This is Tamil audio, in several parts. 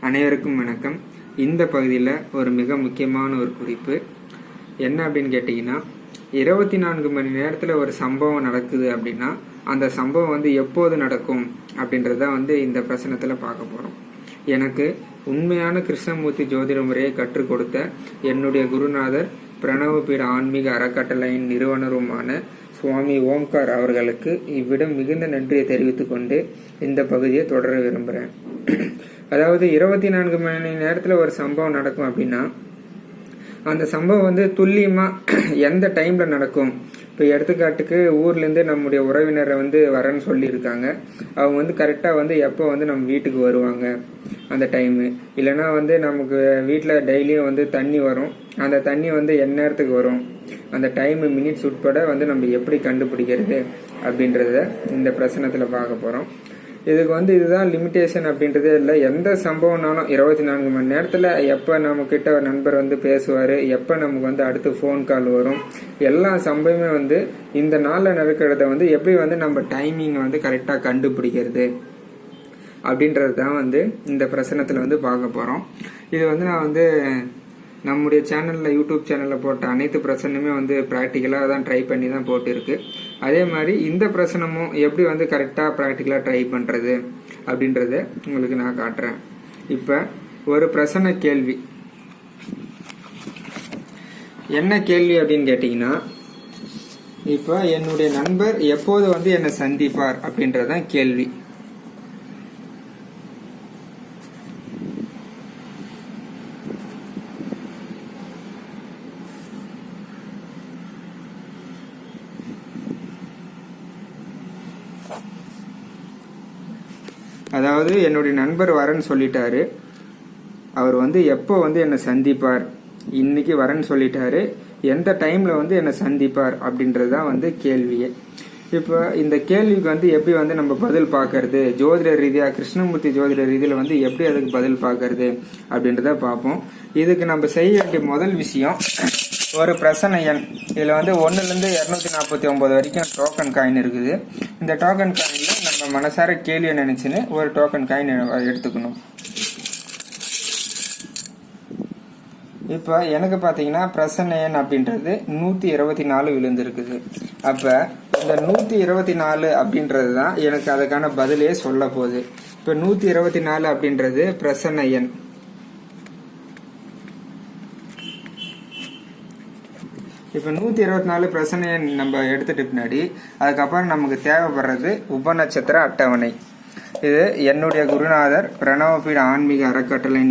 அனைவருக்கும் வணக்கம். இந்த பகுதியில் ஒரு மிக முக்கியமான ஒரு குறிப்பு என்ன அப்படின்னு கேட்டிங்கன்னா, 24 மணி நேரத்தில் ஒரு சம்பவம் நடக்குது அப்படின்னா அந்த சம்பவம் எப்போது நடக்கும் அப்படின்றத இந்த பிரசனத்தில் பார்க்க போகிறோம். எனக்கு உண்மையான கிருஷ்ணமூர்த்தி ஜோதிட முறையை கற்றுக் கொடுத்த என்னுடைய குருநாதர் பிரணவபீட ஆன்மீக அறக்கட்டளையின் நிறுவனருமான சுவாமி ஓம்கார் அவர்களுக்கு இவ்விடம் மிகுந்த நன்றியை தெரிவித்துக் கொண்டு இந்த பகுதியை தொடர விரும்புகிறேன். அதாவது 24 மணி நேரத்தில் ஒரு சம்பவம் நடக்கும் அப்படின்னா அந்த சம்பவம் துல்லியமா எந்த டைம்ல நடக்கும். இப்போ எடுத்துக்காட்டுக்கு ஊர்லேருந்து நம்முடைய உறவினரை வரேன்னு சொல்லியிருக்காங்க. அவங்க கரெக்டாக எப்போ நம்ம வீட்டுக்கு வருவாங்க அந்த டைமு, இல்லைன்னா நமக்கு வீட்டில் டெய்லியும் தண்ணி வரும். அந்த தண்ணி எந்நேரத்துக்கு வரும், அந்த டைமு மினிட்ஸ் உட்பட நம்ம எப்படி கண்டுபிடிக்கிறது அப்படின்றத இந்த பிரசனத்தில் பார்க்க போகிறோம். இதுக்கு இதுதான் லிமிட்டேஷன் அப்படின்றதே இல்லை. எந்த சம்பவம்னாலும் 24 மணி நேரத்தில் எப்போ நம்ம கிட்ட ஒரு நண்பர் பேசுவார், எப்போ நமக்கு அடுத்து ஃபோன் கால் வரும், எல்லா சம்பவமே இந்த நாளில் நடக்கிறத எப்படி நம்ம டைமிங்கை கரெக்டாக கண்டுபிடிக்கிறது அப்படின்றது தான் இந்த பிரசனத்தில் பார்க்க போகிறோம். இது நான் நம்முடைய சேனலில் யூடியூப் சேனலில் போட்ட அனைத்து பிரசனமே ப்ராக்டிக்கலாக தான் ட்ரை பண்ணி தான் போட்டிருக்கு. அதே மாதிரி இந்த பிரசனமும் எப்படி கரெக்டாக ப்ராக்டிக்கலாக ட்ரை பண்ணுறது அப்படின்றத உங்களுக்கு நான் காட்டுறேன். இப்போ ஒரு பிரசன கேள்வி என்ன கேள்வி அப்படின்னு கேட்டிங்கன்னா, இப்போ என்னுடைய நண்பர் எப்போது என்னை சந்திப்பார் அப்படின்றதான் கேள்வி. அதாவது என்னுடைய நண்பர் வரேன்னு சொல்லிட்டாரு, அவர் எப்போ என்னை சந்திப்பார், இன்னைக்கு வரேன்னு சொல்லிட்டாரு, எந்த டைம்ல என்னை சந்திப்பார் அப்படின்றது தான் கேள்வியே. இப்போ இந்த கேள்விக்கு எப்படி நம்ம பதில் பார்க்கறது, ஜோதிட ரீதியாக கிருஷ்ணமூர்த்தி ஜோதிட ரீதியில் எப்படி அதுக்கு பதில் பார்க்கறது அப்படின்றத பார்ப்போம். இதுக்கு நம்ம செய்ய வேண்டிய முதல் விஷயம், ஒரு பிரசன எண். இதில் 1லேருந்து 249 வரைக்கும் டோக்கன் காயின் இருக்குது. இந்த டோக்கன் காயினில் நம்ம மனசார கேள்வியை நினைச்சுன்னு ஒரு டோக்கன் காயின் எடுத்துக்கணும். இப்போ எனக்கு பார்த்தீங்கன்னா பிரசன எண் அப்படின்றது 124 விழுந்திருக்குது. அப்போ இந்த 124 அப்படின்றது தான் எனக்கு அதுக்கான பதிலே சொல்ல போகுது. இப்போ 124 அப்படின்றது பிரசன எண். இப்போ 124 பிரசன எண் நம்ம எடுத்துட்டு பின்னாடி அதுக்கப்புறம் நமக்கு தேவைப்படுறது உபநட்சத்திர அட்டவணை. இது என்னுடைய குருநாதர் பிரணவபீட ஆன்மீக அறக்கட்டளை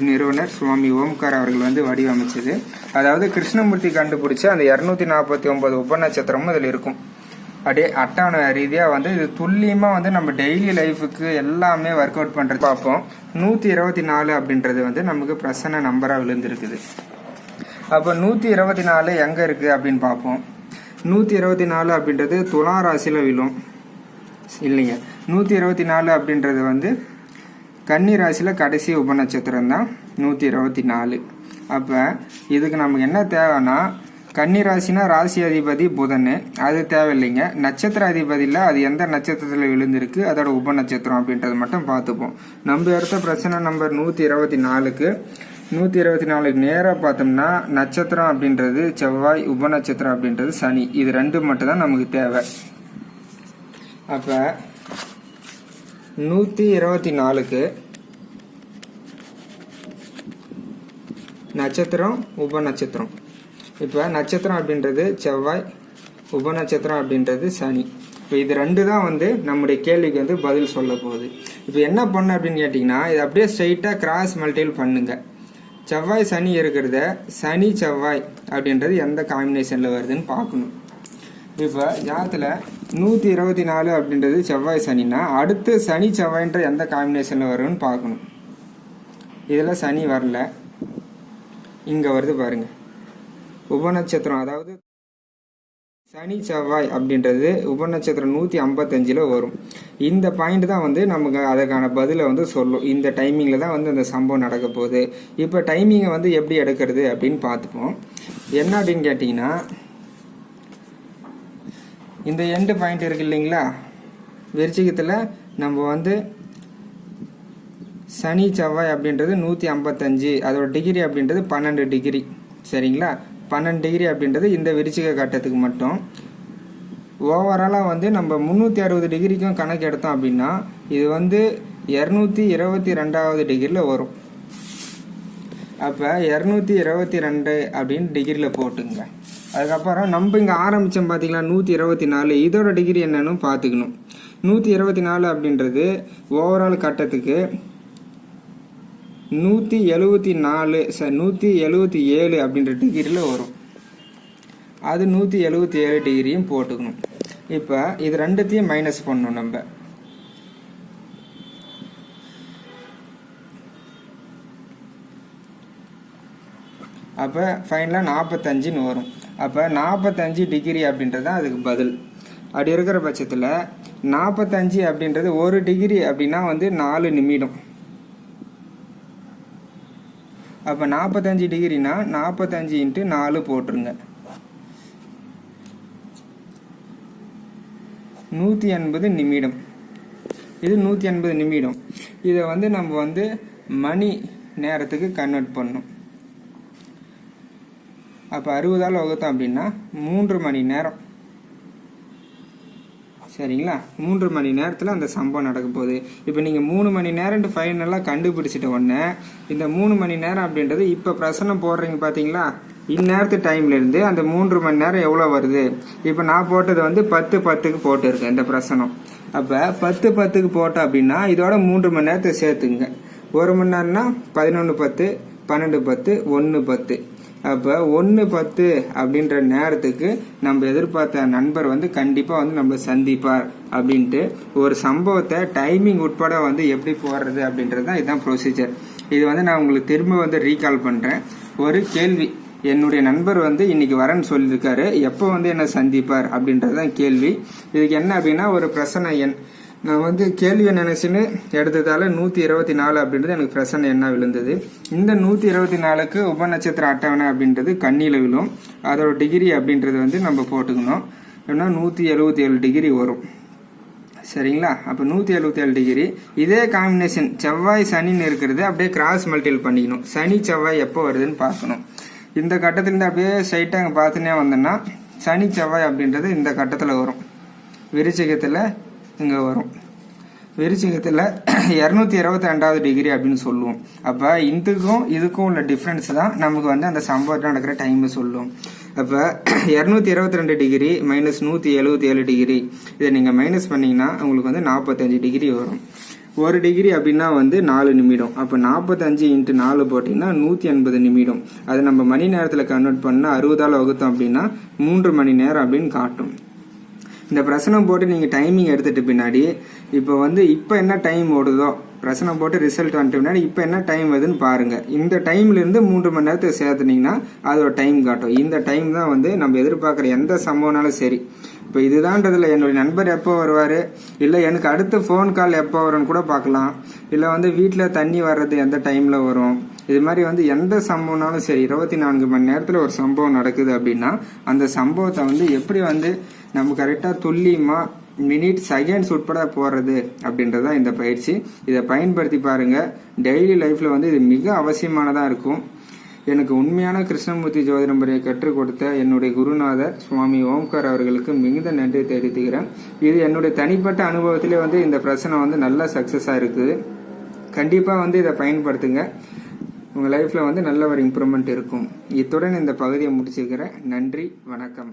நிறுவனர் சுவாமி ஓம்கார் அவர்கள் வடிவமைச்சது. அதாவது கிருஷ்ணமூர்த்தி கண்டுபிடிச்ச அந்த 249 உபநட்சத்திரமும் இதில் இருக்கும். அப்படியே அட்டவணை ரீதியாக இது துல்லியமாக நம்ம டெய்லி லைஃபுக்கு எல்லாமே ஒர்க் அவுட் பண்ணுறது பார்ப்போம். 124 அப்படின்றது நமக்கு பிரசன நம்பராக விழுந்திருக்குது. அப்போ 124 எங்கே இருக்குது அப்படின்னு பார்ப்போம். 124 அப்படின்றது துலா ராசியில் விழும் இல்லைங்க. 124 அப்படின்றது கன்னி ராசியில் கடைசி உபநட்சத்திரம் தான் 124. அப்போ இதுக்கு நமக்கு என்ன தேவைன்னா, கன்னி ராசினா ராசி அதிபதி புதன், அது தேவையில்லைங்க. நட்சத்திர அதிபதியில் அது எந்த நட்சத்திரத்தில் விழுந்திருக்கு, அதோட உபநட்சத்திரம் அப்படின்றது மட்டும் பார்த்துப்போம். நம்ம எடுத்த பிரச்சனை நம்பர் 124க்கு 124க்கு நேராக பார்த்தோம்னா நட்சத்திரம் அப்படின்றது செவ்வாய், உபநட்சத்திரம் அப்படின்றது சனி. இது ரெண்டு மட்டும் தான் நமக்கு தேவை. அப்போ 124க்கு நட்சத்திரம் உபநட்சத்திரம். இப்போ நட்சத்திரம் அப்படின்றது செவ்வாய், உபநட்சத்திரம் அப்படின்றது சனி. இப்போ இது ரெண்டு தான் நம்முடைய கேள்விக்கு பதில் சொல்ல போகுது. இப்போ என்ன பண்ண அப்படின்னு கேட்டிங்கன்னா, இது அப்படியே ஸ்ட்ரைட்டாக கிராஸ் மல்டிபிள் பண்ணுங்க. செவ்வாய் சனி இருக்கிறத சனி செவ்வாய் அப்படின்றது எந்த காம்பினேஷனில் வருதுன்னு பார்க்கணும். இப்போ ஜாதத்தில் 124 அப்படின்றது செவ்வாய் சனின்னா அடுத்து சனி செவ்வாய்ன்ற எந்த காம்பினேஷனில் வரும்னு பார்க்கணும். இதில் சனி வரல, இங்கே வருது பாருங்க உபநட்சத்திரம். அதாவது சனி செவ்வாய் அப்படின்றது உபநட்சத்திரம் 155 வரும். இந்த பாயிண்ட் தான் நமக்கு அதுக்கான பதிலை சொல்லும். இந்த டைமிங்கில் தான் அந்த சம்பவம் நடக்க போகுது. இப்போ டைமிங்கை எப்படி எடுக்கிறது அப்படின்னு பார்த்துப்போம். என்ன அப்படின்னு கேட்டிங்கன்னா, இந்த எண்டு பாயிண்ட் இருக்கு இல்லைங்களா, விருச்சிகத்தில் நம்ம சனி செவ்வாய் அப்படின்றது 155, அதோட டிகிரி அப்படின்றது 12 டிகிரி. சரிங்களா? 12 டிகிரி அப்படின்றது இந்த விருச்சிக கட்டத்துக்கு மட்டும். ஓவராலாக வந்து நம்ம 360 டிகிரிக்கும் கணக்கு எடுத்தோம் அப்படின்னா இது வந்து 222வது டிகிரியில் வரும். அப்போ 222 அப்படின்னு டிகிரியில் போட்டுங்க. அதுக்கப்புறம் நம்ம இங்கே ஆரம்பித்தோம் பார்த்தீங்களா 124, இதோட டிகிரி என்னன்னு பார்த்துக்கணும். 124 அப்படின்றது ஓவரால் கட்டத்துக்கு 177 அப்படின்ற டிகிரியில் வரும். அது 177 டிகிரியும் போட்டுக்கணும். இப்போ இது ரெண்டுத்தையும் மைனஸ் பண்ணணும் நம்ம. அப்போ ஃபைனலாக 45ன்னு வரும். அப்போ 45 டிகிரி அப்படின்றது தான் அதுக்கு பதில். அப்படி இருக்கிற பட்சத்தில் 45 அப்படின்றது 1 டிகிரி அப்படின்னா வந்து 4 நிமிடம். அப்போ 45 டிகிரினா 45 × 4 போட்டுருங்க. 180 நிமிடம். இது 180 நிமிடம். இதை வந்து நம்ம வந்து மணி நேரத்துக்கு கன்வெர்ட் பண்ணணும். அப்போ 60ஆல் வகுத்தோம் அப்படின்னா 3 மணி நேரம். சரிங்களா? 3 மணி நேரத்தில் அந்த சம்பவம் நடக்க போகுது. இப்போ நீங்கள் 3 மணி நேரம்ட்டு ஃபைனலாக கண்டுபிடிச்சிட்ட உடனே இந்த 3 மணி நேரம் அப்படின்றது இப்போ பிரசனம் போடுறீங்க பார்த்தீங்களா, இந்நேரத்து டைம்லேருந்து அந்த 3 மணி நேரம் எவ்வளோ வருது. இப்போ நான் போட்டது வந்து 10:10க்கு போட்டுருக்கேன் இந்த பிரசனம். அப்போ 10:10க்கு போட்டோம் அப்படின்னா இதோட 3 மணி நேரத்தை சேர்த்துங்க. 1 மணி நேரம்னா 11:10, 12:10, 1:10. அப்போ 1:10 அப்படின்ற நேரத்துக்கு நம்ம எதிர்பார்த்த நண்பர் வந்து கண்டிப்பாக வந்து நம்மளை சந்திப்பார் அப்படின்ட்டு ஒரு சம்பவத்தை டைமிங் உட்பட வந்து எப்படி போடுறது அப்படின்றது தான் இதுதான் ப்ரொசீஜர். இது வந்து நான் உங்களுக்கு திரும்ப வந்து ரீகால் பண்ணுறேன். ஒரு கேள்வி, என்னுடைய நண்பர் வந்து இன்னைக்கு வரேன்னு சொல்லியிருக்காரு, எப்போ வந்து என்ன சந்திப்பார் அப்படின்றது தான் கேள்வி. இதுக்கு என்ன அப்படின்னா ஒரு பிரசன்ன எண் நான் வந்து கேள்வியை நினைச்சுன்னு எடுத்ததால 124 அப்படின்றது எனக்கு பிரசன்ன எண்ணா விழுந்தது. இந்த 124க்கு உபநட்சத்திர அட்டவணை அப்படின்றது கண்ணியில் விழும். அதோட டிகிரி அப்படின்றது வந்து நம்ம போட்டுக்கணும். ஏன்னா 177 டிகிரி வரும். சரிங்களா? அப்போ 177 டிகிரி. இதே காம்பினேஷன் செவ்வாய் சனின்னு இருக்கிறது அப்படியே கிராஸ் மல்டிபிள் பண்ணிக்கணும். சனி செவ்வாய் எப்போ வருதுன்னு பார்க்கணும். இந்த கட்டத்திலேருந்து அப்படியே ஸ்ட்ரைட்டாக அங்கே பார்த்துனே வந்தோன்னா சனி செவ்வாய் அப்படின்றது இந்த கட்டத்தில் வரும். விருச்சிகத்தில் இங்கே வரும். விருச்சிகத்தில் 222வது டிகிரி அப்படின்னு சொல்லுவோம். அப்போ இதுக்கும் உள்ள டிஃப்ரென்ஸ் தான் நமக்கு வந்து அந்த சம்பவத்தில் நடக்கிற டைம் சொல்லுவோம். அப்போ 222 டிகிரி மைனஸ் 177 டிகிரி இதை நீங்கள் மைனஸ் பண்ணிங்கன்னா உங்களுக்கு வந்து 45 டிகிரி வரும். 1 டிகிரி அப்படின்னா வந்து 4 நிமிடம். அப்போ 45 × 4 போட்டிங்கன்னா 180 நிமிடம். அதை நம்ம மணி நேரத்தில் கன்வெர்ட் பண்ணால் 60ஆல் வகுத்தோம் அப்படின்னா 3 மணி நேரம் அப்படின்னு காட்டும். இந்த பிரசனம் போட்டு நீங்கள் டைமிங் எடுத்துட்டு பின்னாடி இப்போ என்ன டைம் ஓடுதோ பிரசனம் போட்டு ரிசல்ட் வந்துட்டு பின்னாடி இப்போ என்ன டைம் வருதுன்னு பாருங்கள். இந்த டைம்லேருந்து 3 மணி நேரத்தை சேர்த்துனீங்கன்னா அதோட டைம் காட்டும். இந்த டைம் தான் வந்து நம்ம எதிர்பார்க்குற எந்த சம்பவம்னாலும் சரி. இப்போ இதுதான்றதில் என்னுடைய நண்பர் எப்போ வருவார், இல்லை எனக்கு அடுத்த ஃபோன் கால் எப்போ வரும்னு கூட பார்க்கலாம். இல்லை வீட்டில் தண்ணி வர்றது எந்த டைமில் வரும், இது மாதிரி எந்த சம்பவம்னாலும் சரி 24 மணி நேரத்தில் ஒரு சம்பவம் நடக்குது அப்படின்னா அந்த சம்பவத்தை எப்படி நம்ம கரெக்டாக துல்லியமாக மினிட் செகண்ட்ஸ் உட்பட போடுறது அப்படின்றதான் இந்த பயிற்சி. இதை பயன்படுத்தி பாருங்கள். டெய்லி லைஃப்பில் இது மிக அவசியமானதாக இருக்கும். எனக்கு உண்மையான கிருஷ்ணமூர்த்தி ஜோதிட முறையை கற்றுக் கொடுத்த என்னுடைய குருநாதர் சுவாமி ஓம்கார் அவர்களுக்கு மிகுந்த நன்றி தெரிவித்துக்கிறேன். இது என்னுடைய தனிப்பட்ட அனுபவத்திலே இந்த பிரச்சனை நல்ல சக்ஸஸாக இருக்குது. கண்டிப்பாக இதை பயன்படுத்துங்க. உங்கள் லைஃப்பில் நல்ல ஒரு இம்ப்ரூவ்மெண்ட் இருக்கும். இத்துடன் இந்த பகுதியை முடிச்சுக்கிறேன். நன்றி, வணக்கம்.